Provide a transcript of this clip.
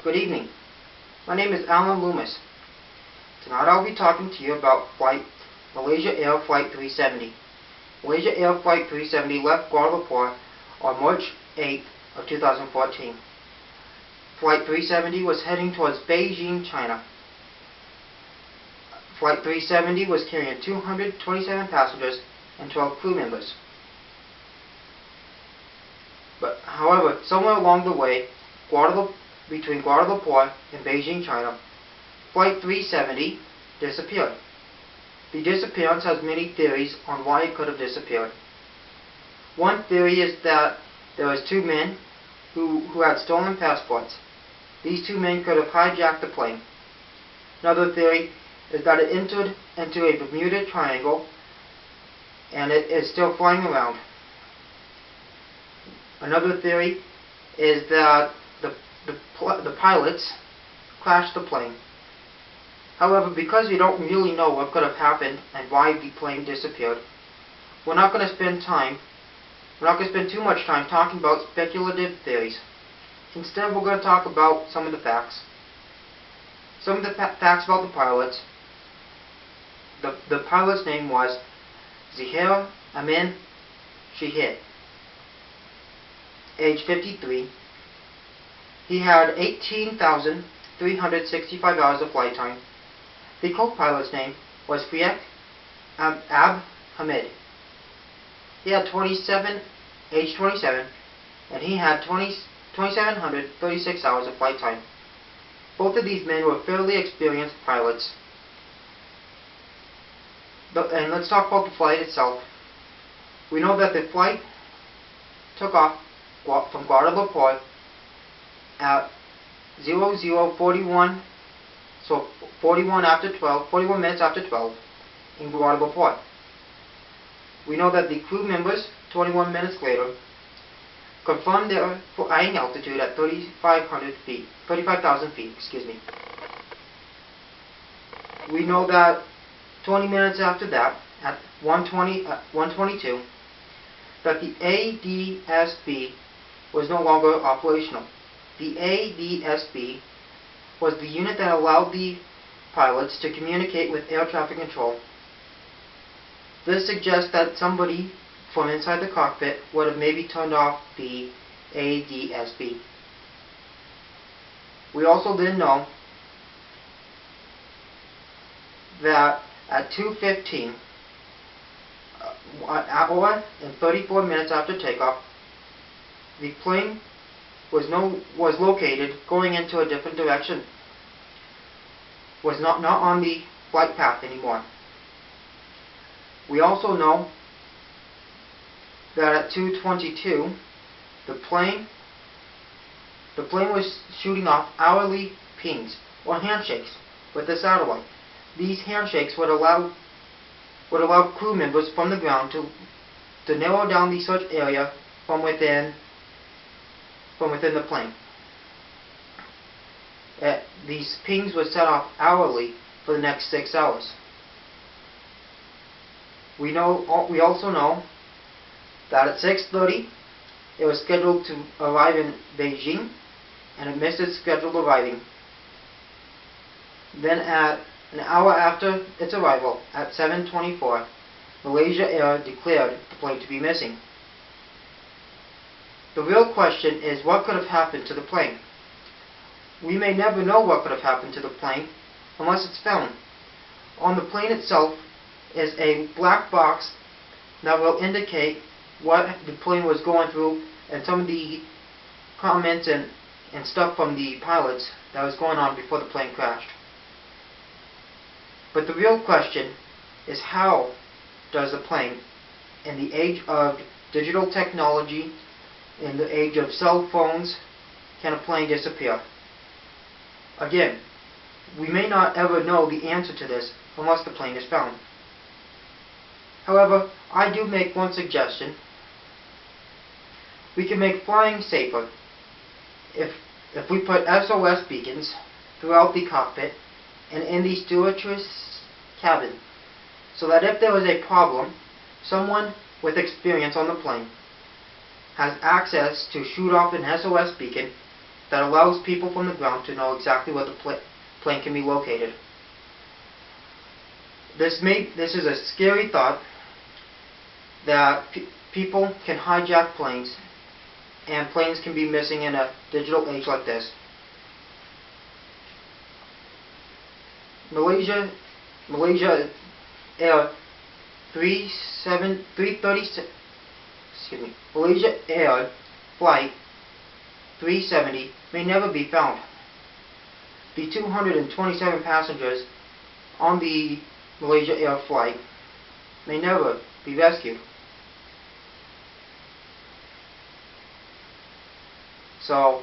Good evening. My name is Loomis. Tonight I'll be talking to you about Malaysia Air Flight 370. Malaysia Air Flight 370 left Kuala Lumpur on March 8th of 2014. Flight 370 was heading towards Beijing, China. Flight 370 was carrying 227 passengers and 12 crew members. However, somewhere along the way, between Kuala Lumpur and Beijing, China, Flight 370 disappeared. The disappearance has many theories on why it could have disappeared. One theory is that there was two men who had stolen passports. These two men could have hijacked the plane. Another theory is that it entered into a Bermuda Triangle and it is still flying around. Another theory is that the pilots crashed the plane. However, because we don't really know what could have happened and why the plane disappeared, we're not going to spend too much time talking about speculative theories. Instead, we're going to talk about some of the facts. Some of the facts about the pilots. The pilot's name was Zahir Amin Shahid, age 53. He had 18,365 hours of flight time. The co-pilot's name was Fiek Ab Hamid. He had age 27, and he had 2,736 hours of flight time. Both of these men were fairly experienced pilots. And let's talk about the flight itself. We know that the flight took off from Kuala Lumpur at 0041, so 41 minutes after 12 in Kuala Lumpur. We know that the crew members, 21 minutes later, confirmed their flying altitude at 35,000 feet. We know that 20 minutes after that, at 1:22, that the ADSB was no longer operational. The ADSB was the unit that allowed the pilots to communicate with air traffic control. This suggests that somebody from inside the cockpit would have maybe turned off the ADSB. We also didn't know that at 2:15, an hour and 34 minutes after takeoff, the plane was located going into a different direction. Was not on the flight path anymore. We also know that at 2:22, the plane was shooting off hourly pings or handshakes with the satellite. These handshakes would allow crew members from the ground to narrow down the search area from within the plane. These pings were set off hourly for the next 6 hours. We also know that at 6:30 it was scheduled to arrive in Beijing, and it missed its scheduled arriving. Then at an hour after its arrival, at 7:24, Malaysia Air declared the plane to be missing. The real question is, what could have happened to the plane? We may never know what could have happened to the plane unless it's found. On the plane itself is a black box that will indicate what the plane was going through and some of the comments and stuff from the pilots that was going on before the plane crashed. But the real question is, how does the plane, in the age of digital technology, in the age of cell phones, can a plane disappear? Again, we may not ever know the answer to this unless the plane is found. However, I do make one suggestion. We can make flying safer if we put SOS beacons throughout the cockpit and in the stewardess cabin, so that if there was a problem, someone with experience on the plane has access to shoot off an SOS beacon that allows people from the ground to know exactly where the plane can be located. This is a scary thought that people can hijack planes, and planes can be missing in a digital age like this. Malaysia Air 336, Malaysia Air Flight 370 may never be found. The 227 passengers on the Malaysia Air flight may never be rescued. So,